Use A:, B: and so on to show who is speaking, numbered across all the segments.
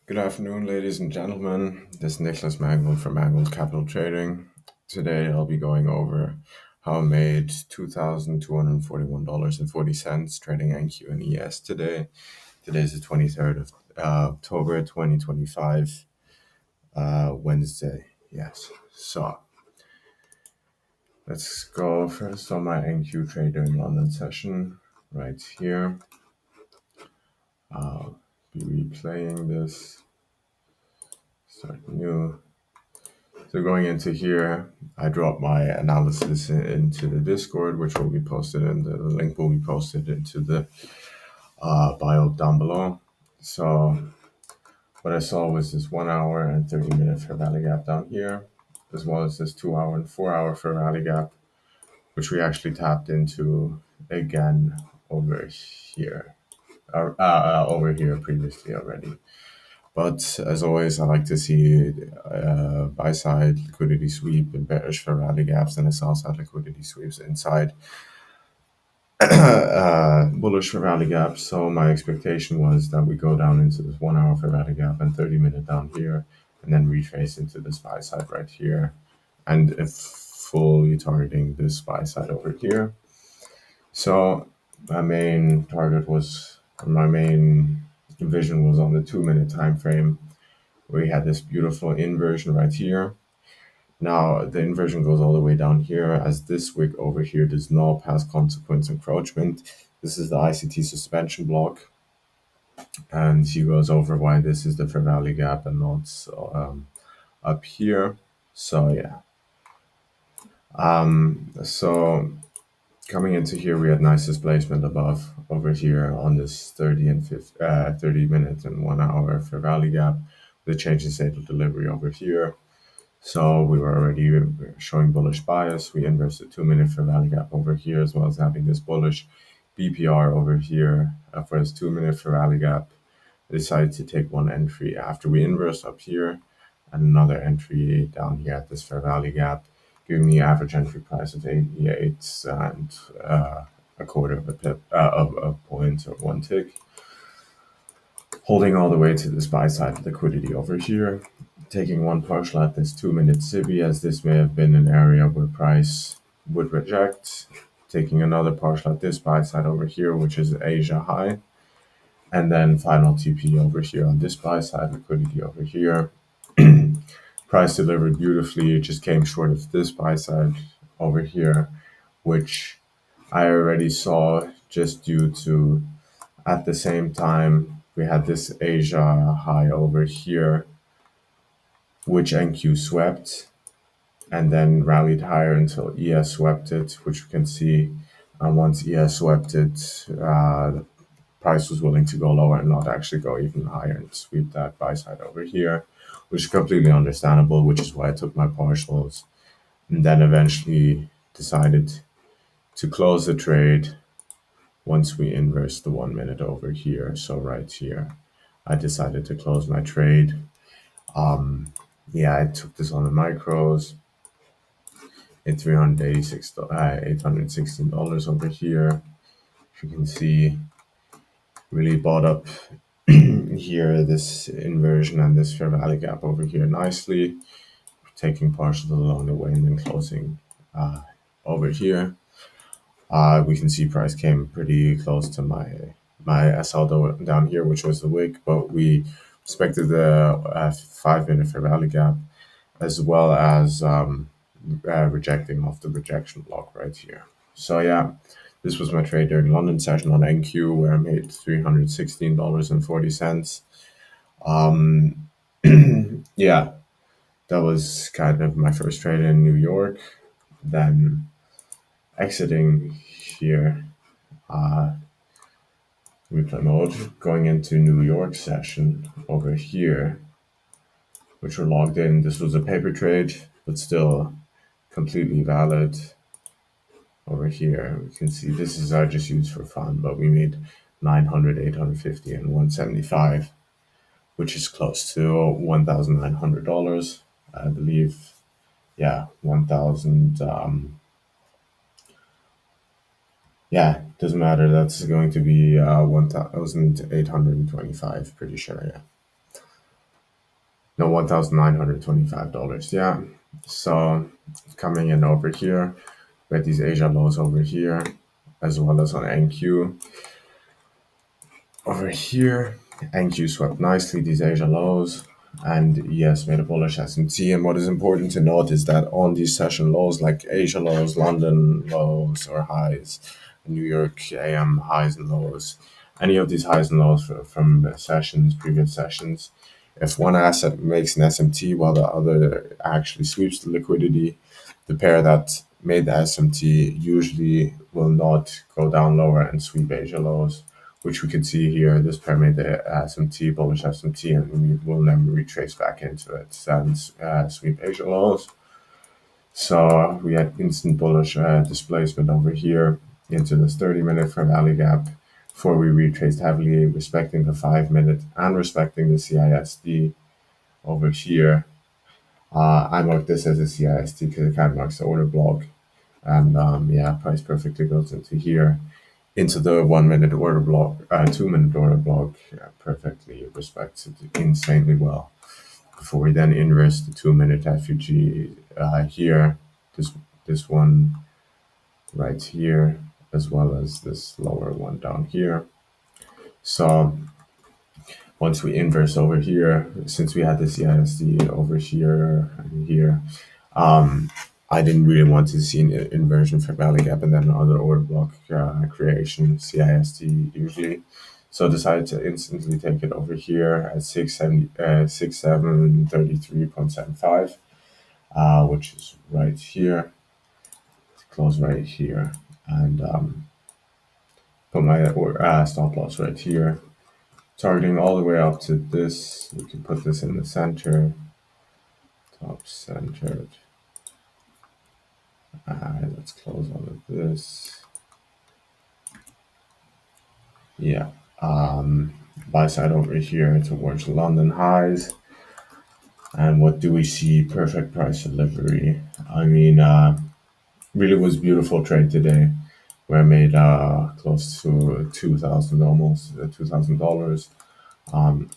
A: Good afternoon, ladies and gentlemen. This is Nicholas Mangold from Mangold Capital Trading. Today I'll be going over how I made $2,241.40 trading NQ and ES today. Today is the 23rd of October 2025, Wednesday. Yes. So let's go first on my NQ trader in London session right here. I'll be replaying this. Start new. So going into here, I drop my analysis into the Discord, which will be posted, and the link will be posted into the bio down below. So what I saw was this 1 hour and 30-minute fair value gap down here, as well as this 2 hour and 4 hour fair value gap, which we actually tapped into again over here, over here previously already. But as always, I like to see buy side liquidity sweep and bearish fair value gaps, and a sell side liquidity sweeps inside bullish fair value gaps. So my expectation was that we go down into this 1 hour fair value gap and 30-minute down here, and then retrace into this buy side right here, and if fully targeting this buy side over here. So my main vision was on the 2-minute time frame. We had this beautiful inversion right here. Now the inversion goes all the way down here, as this wick over here does not pass consequence encroachment. This is the ICT suspension block, and he goes over why this is the fair value gap and not up here. So yeah. So coming into here, we had nice displacement above over here on this 30 minutes and 1 hour fair value gap. The change in state of delivery over here. So we were already showing bullish bias. We inversed the 2-minute fair value gap over here, as well as having this bullish BPR over here for this 2-minute fair value gap. I decided to take one entry after we inversed up here, and another entry down here at this fair value gap, giving me average entry price of 88 and a quarter of a pip of a point or one tick. Holding all the way to this buy side liquidity over here, taking one partial at this 2-minute SIBI, as this may have been an area where price would reject, taking another partial at this buy side over here, which is Asia high, and then final TP over here on this buy side liquidity over here. Price delivered beautifully. It just came short of this buy side over here, which I already saw just due to, at the same time, we had this Asia high over here, which NQ swept and then rallied higher until ES swept it, which we can see. Once ES swept it, the price was willing to go lower and not actually go even higher and sweep that buy side over here, which is completely understandable, which is why I took my partials, and then eventually decided to close the trade once we inverse the 1 minute over here. So right here, I decided to close my trade. Yeah, I took this on the micros at $816 over here. If you can see, really bought up here this inversion and this fair value gap over here nicely, taking partials along the way and then closing over here. We can see price came pretty close to my SL down here, which was the wick, but we respected the 5-minute fair value gap, as well as rejecting off the rejection block right here. So yeah, this was my trade during London session on NQ, where I made $316.40. Yeah, that was kind of my first trade in New York. Then exiting here, replay mode, going into New York session over here, which were logged in. This was a paper trade, but still completely valid. Over here, we can see this is I just used for fun, but we made 900, 850, and 175, which is close to $1,900, I believe. Yeah, 1,000. Yeah, doesn't matter. That's going to be 1,825, pretty sure. Yeah. No, $1,925. Yeah. So coming in over here, we had these Asia lows over here, as well as on NQ. Over here, NQ swept nicely these Asia lows, and yes, made a bullish S&T. And what is important to note is that on these session lows, like Asia lows, London lows or highs, New York AM highs and lows, any of these highs and lows from the sessions, previous sessions, if one asset makes an SMT while the other actually sweeps the liquidity, the pair that made the SMT usually will not go down lower and sweep Asia lows, which we can see here. This pair made the SMT, bullish SMT, and we will never retrace back into it and sweep Asia lows. So we had instant bullish displacement over here into this 30-minute for value gap before we retraced heavily, respecting the 5-minute and respecting the CISD over here. I marked this as a CISD because it kind of marks the order block. And yeah, price perfectly goes into here, into the 1-minute order block, 2-minute order block, perfectly respects it insanely well. Before we then inverse the 2-minute FUG here, this one right here, as well as this lower one down here. So once we inverse over here, since we had the CISD over here and here, I didn't really want to see an inversion for value gap and then another order block creation, CISD usually. So I decided to instantly take it over here at 6733.75, which is right here. Close right here, and put my stop loss right here, targeting all the way up to this. We can put this in the center, top centered. Let's close all of this. Yeah, buy side over here towards London highs. And what do we see? Perfect price delivery. I mean, really was beautiful trade today, where I made close to 2,000, almost $2,000.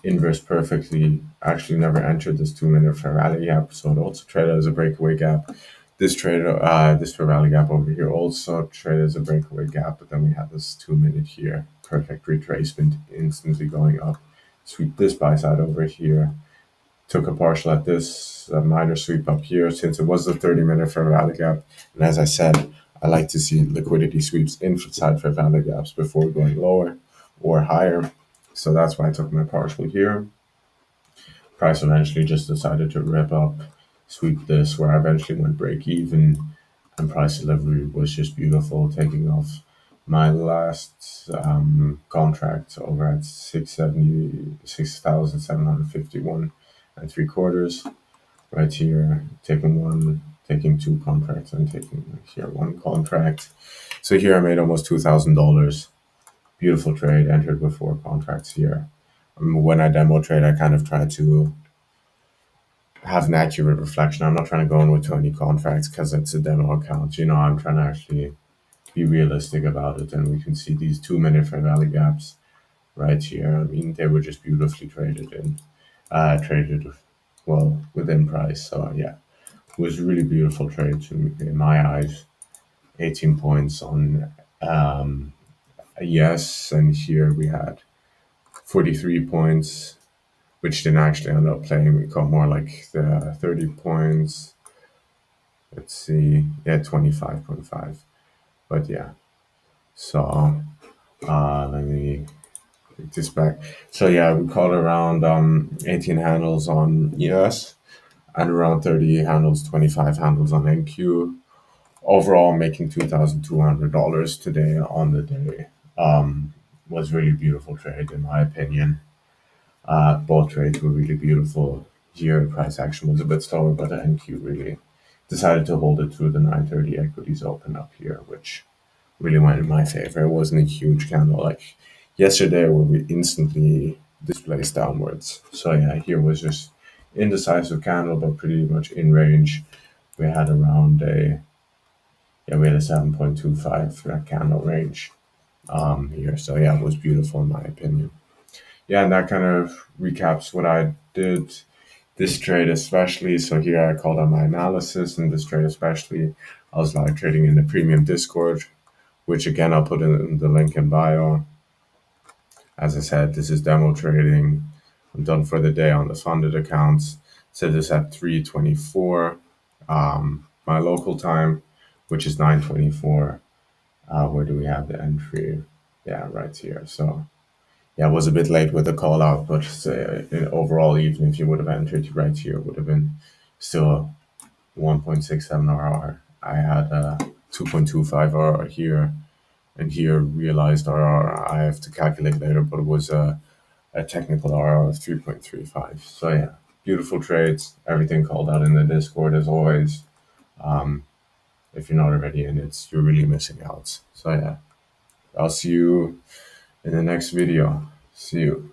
A: Inverse perfectly. Actually, never entered this 2-minute fair rally gap, so it also traded as a breakaway gap. This trade, this fair rally gap over here also traded as a breakaway gap, but then we had this 2-minute here, perfect retracement, instantly going up. Sweep this buy side over here. Took a partial at this, a minor sweep up here, since it was the 30-minute fair value gap. And as I said, I like to see liquidity sweeps inside fair value gaps before going lower or higher. So that's why I took my partial here. Price eventually just decided to rip up, sweep this, where I eventually went break even, and price delivery was just beautiful, taking off my last contract over at 6,751 and 3/4 right here, taking 2 contracts and taking here 1 contract. So here I made almost $2,000. Beautiful trade, entered with 4 contracts here. When I demo trade, I kind of try to have an accurate reflection. I'm not trying to go in with 20 contracts because it's a demo account. I'm trying to actually be realistic about it. And we can see these 2-minute fair value gaps right here. I mean, they were just beautifully traded well within price. So yeah, it was a really beautiful trade in my eyes. 18 points on a yes, and here we had 43 points, which didn't actually end up playing. We got more like the 30 points. Let's see, yeah, 25.5. But yeah, so let me take this back. So yeah, we caught around 18 handles on ES and around 30 handles, 25 handles on NQ. Overall, making $2,200 today on the day. Was really beautiful trade in my opinion. Both trades were really beautiful. Here, price action was a bit slower, but the NQ really decided to hold it through the 9:30 equities open up here, which really went in my favor. It wasn't a huge candle like yesterday where we instantly displaced downwards. So yeah, here was just indecisive candle, but pretty much in range. We had around we had a 7.25 candle range here. So yeah, it was beautiful in my opinion. Yeah, and that kind of recaps what I did This trade especially, so here I called out my analysis, and this trade especially, I was live trading in the premium Discord, which again I'll put in the link in bio. As I said, this is demo trading. I'm done for the day on the funded accounts. Set this at 3:24, my local time, which is 9:24. Where do we have the entry? Yeah, right here. So yeah, I was a bit late with the call out, but overall, even if you would have entered right here, it would have been still 1.67 RR. I had a 2.25 RR here, and here realized RR. I have to calculate later, but it was a technical RR of 3.35. So yeah, beautiful trades. Everything called out in the Discord as always. If you're not already in it, you're really missing out. So yeah, I'll see you in the next video. See you.